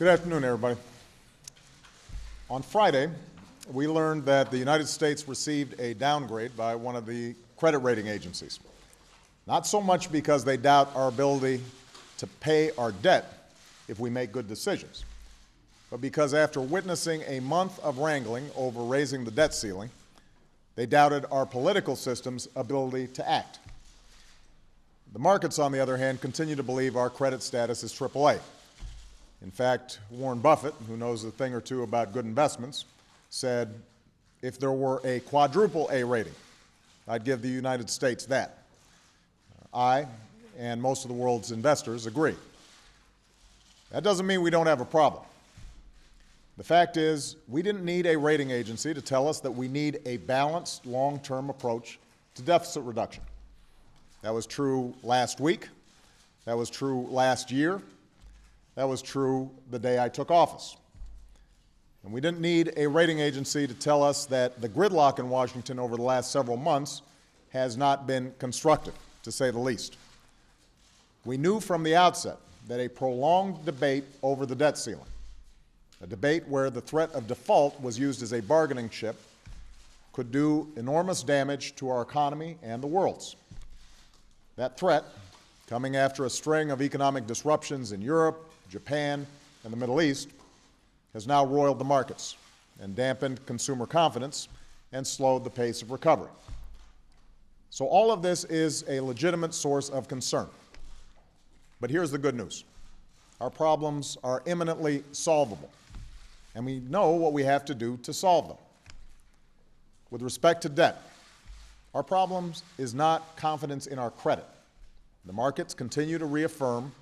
Good afternoon, everybody. On Friday, we learned that the United States received a downgrade by one of the credit rating agencies. Not so much because they doubt our ability to pay our debt if we make good decisions, but because after witnessing a month of wrangling over raising the debt ceiling, they doubted our political system's ability to act. The markets, on the other hand, continue to believe our credit status is AAA. In fact, Warren Buffett, who knows a thing or two about good investments, said, if there were a quadruple-A rating, I'd give the United States that. I and most of the world's investors agree. That doesn't mean we don't have a problem. The fact is, we didn't need a rating agency to tell us that we need a balanced, long-term approach to deficit reduction. That was true last week. That was true last year. That was true the day I took office. And we didn't need a rating agency to tell us that the gridlock in Washington over the last several months has not been constructive, to say the least. We knew from the outset that a prolonged debate over the debt ceiling, a debate where the threat of default was used as a bargaining chip, could do enormous damage to our economy and the world's. That threat, coming after a string of economic disruptions in Europe, Japan, and the Middle East, has now roiled the markets and dampened consumer confidence and slowed the pace of recovery. So all of this is a legitimate source of concern. But here's the good news. Our problems are imminently solvable, and we know what we have to do to solve them. With respect to debt, our problem is not confidence in our credit. The markets continue to reaffirm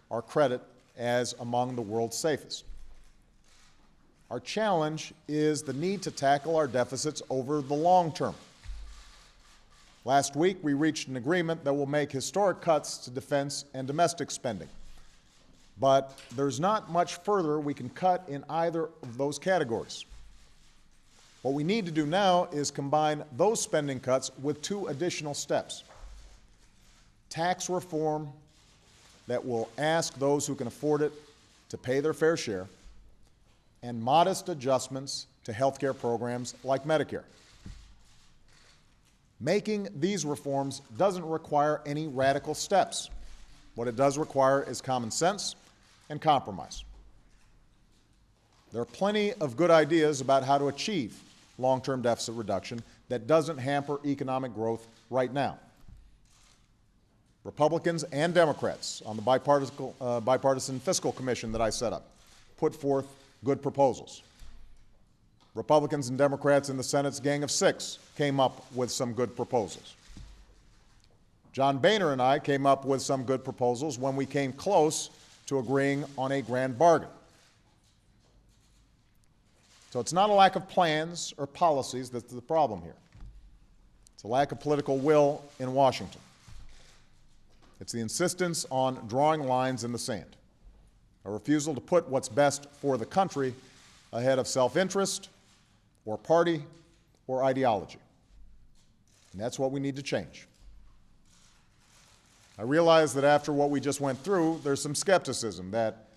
our credit as among the world's safest. Our challenge is the need to tackle our deficits over the long term. Last week, we reached an agreement that will make historic cuts to defense and domestic spending. But there's not much further we can cut in either of those categories. What we need to do now is combine those spending cuts with two additional steps. Tax reform that will ask those who can afford it to pay their fair share, and modest adjustments to health care programs like Medicare. Making these reforms doesn't require any radical steps. What it does require is common sense and compromise. There are plenty of good ideas about how to achieve long-term deficit reduction that doesn't hamper economic growth right now. Republicans and Democrats on the bipartisan fiscal commission that I set up put forth good proposals. Republicans and Democrats in the Senate's Gang of Six came up with some good proposals. John Boehner and I came up with some good proposals when we came close to agreeing on a grand bargain. So it's not a lack of plans or policies that's the problem here. It's a lack of political will in Washington. It's the insistence on drawing lines in the sand, a refusal to put what's best for the country ahead of self-interest or party or ideology. And that's what we need to change. I realize that after what we just went through, there's some skepticism that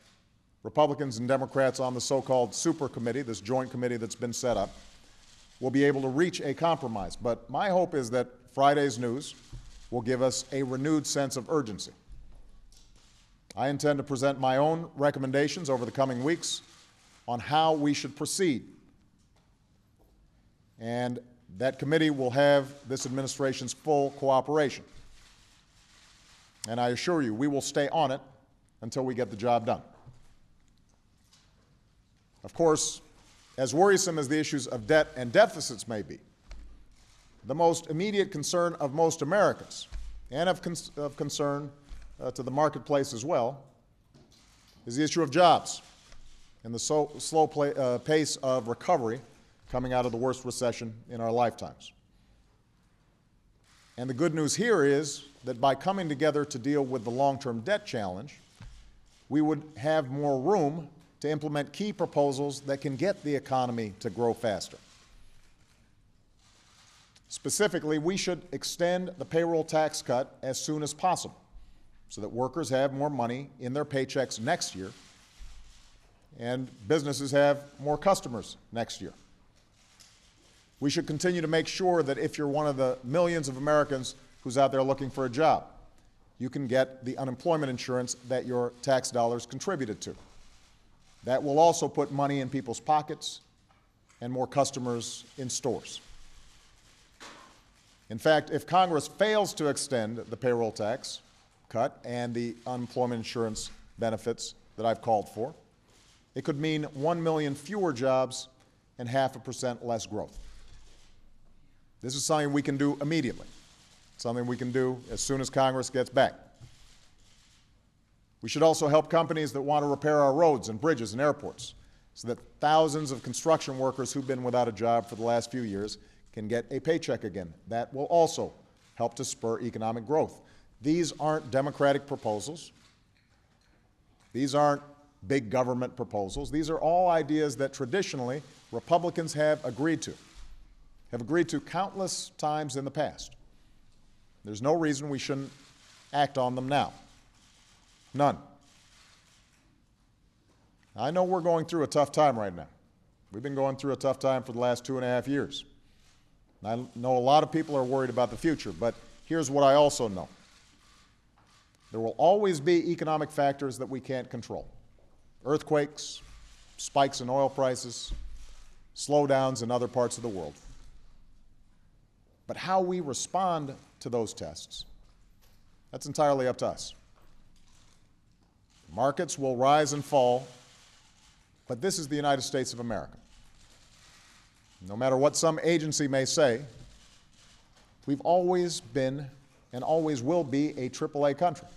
Republicans and Democrats on the so-called super committee, this joint committee that's been set up, will be able to reach a compromise. But my hope is that Friday's news will give us a renewed sense of urgency. I intend to present my own recommendations over the coming weeks on how we should proceed. And that committee will have this administration's full cooperation. And I assure you, we will stay on it until we get the job done. Of course, as worrisome as the issues of debt and deficits may be, the most immediate concern of most Americans, and of concern to the marketplace as well, is the issue of jobs and the slow pace of recovery coming out of the worst recession in our lifetimes. And the good news here is that by coming together to deal with the long-term debt challenge, we would have more room to implement key proposals that can get the economy to grow faster. Specifically, we should extend the payroll tax cut as soon as possible so that workers have more money in their paychecks next year and businesses have more customers next year. We should continue to make sure that if you're one of the millions of Americans who's out there looking for a job, you can get the unemployment insurance that your tax dollars contributed to. That will also put money in people's pockets and more customers in stores. In fact, if Congress fails to extend the payroll tax cut and the unemployment insurance benefits that I've called for, it could mean 1 million fewer jobs and 0.5% less growth. This is something we can do immediately, something we can do as soon as Congress gets back. We should also help companies that want to repair our roads and bridges and airports so that thousands of construction workers who've been without a job for the last few years can get a paycheck again. That will also help to spur economic growth. These aren't Democratic proposals. These aren't big government proposals. These are all ideas that traditionally Republicans have agreed to countless times in the past. There's no reason we shouldn't act on them now. None. I know we're going through a tough time right now. We've been going through a tough time for the last 2.5 years. I know a lot of people are worried about the future, but here's what I also know. There will always be economic factors that we can't control. Earthquakes, spikes in oil prices, slowdowns in other parts of the world. But how we respond to those tests, that's entirely up to us. Markets will rise and fall, but this is the United States of America. No matter what some agency may say, we've always been and always will be a AAA country.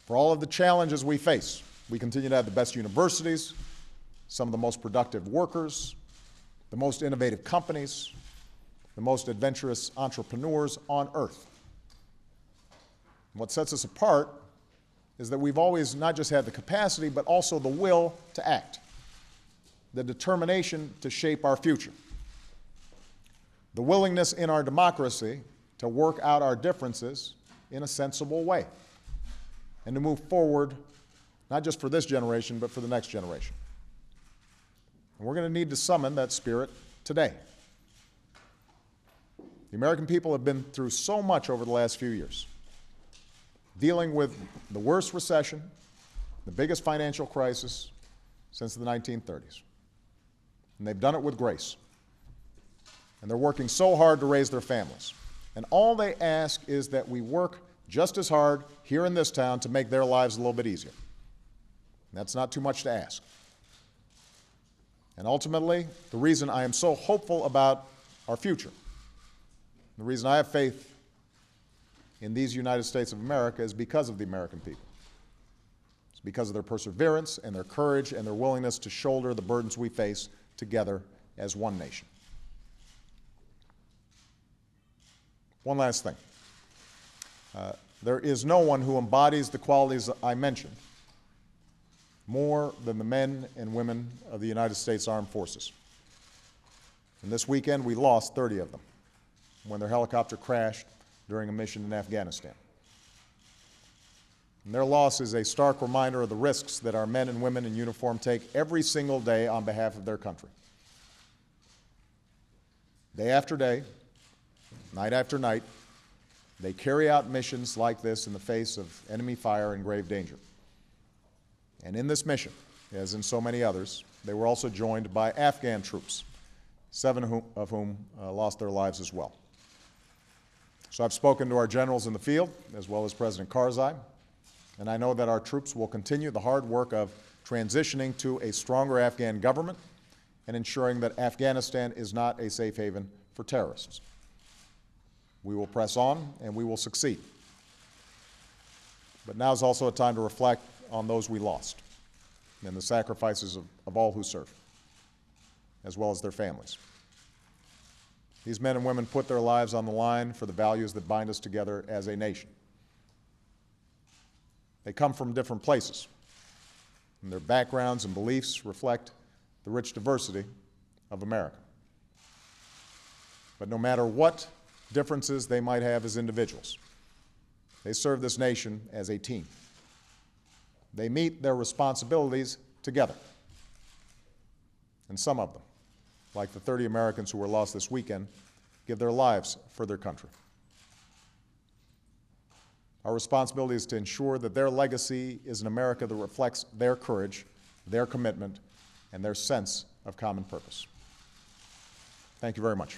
For all of the challenges we face, we continue to have the best universities, some of the most productive workers, the most innovative companies, the most adventurous entrepreneurs on earth. And what sets us apart is that we've always not just had the capacity, but also the will to act, the determination to shape our future, the willingness in our democracy to work out our differences in a sensible way, and to move forward, not just for this generation, but for the next generation. And we're going to need to summon that spirit today. The American people have been through so much over the last few years, dealing with the worst recession, the biggest financial crisis since the 1930s. And they've done it with grace. And they're working so hard to raise their families. And all they ask is that we work just as hard here in this town to make their lives a little bit easier. And that's not too much to ask. And ultimately, the reason I am so hopeful about our future, the reason I have faith in these United States of America is because of the American people. It's because of their perseverance and their courage and their willingness to shoulder the burdens we face together as one nation. One last thing. There is no one who embodies the qualities I mentioned more than the men and women of the United States Armed Forces. And this weekend we lost 30 of them when their helicopter crashed during a mission in Afghanistan. And their loss is a stark reminder of the risks that our men and women in uniform take every single day on behalf of their country. Day after day, night after night, they carry out missions like this in the face of enemy fire and grave danger. And in this mission, as in so many others, they were also joined by Afghan troops, 7 of whom lost their lives as well. So I've spoken to our generals in the field, as well as President Karzai, and I know that our troops will continue the hard work of transitioning to a stronger Afghan government and ensuring that Afghanistan is not a safe haven for terrorists. We will press on, and we will succeed. But now is also a time to reflect on those we lost and the sacrifices of all who serve, as well as their families. These men and women put their lives on the line for the values that bind us together as a nation. They come from different places, and their backgrounds and beliefs reflect the rich diversity of America. But no matter what differences they might have as individuals, they serve this nation as a team. They meet their responsibilities together. And some of them, like the 30 Americans who were lost this weekend, give their lives for their country. Our responsibility is to ensure that their legacy is an America that reflects their courage, their commitment, and their sense of common purpose. Thank you very much.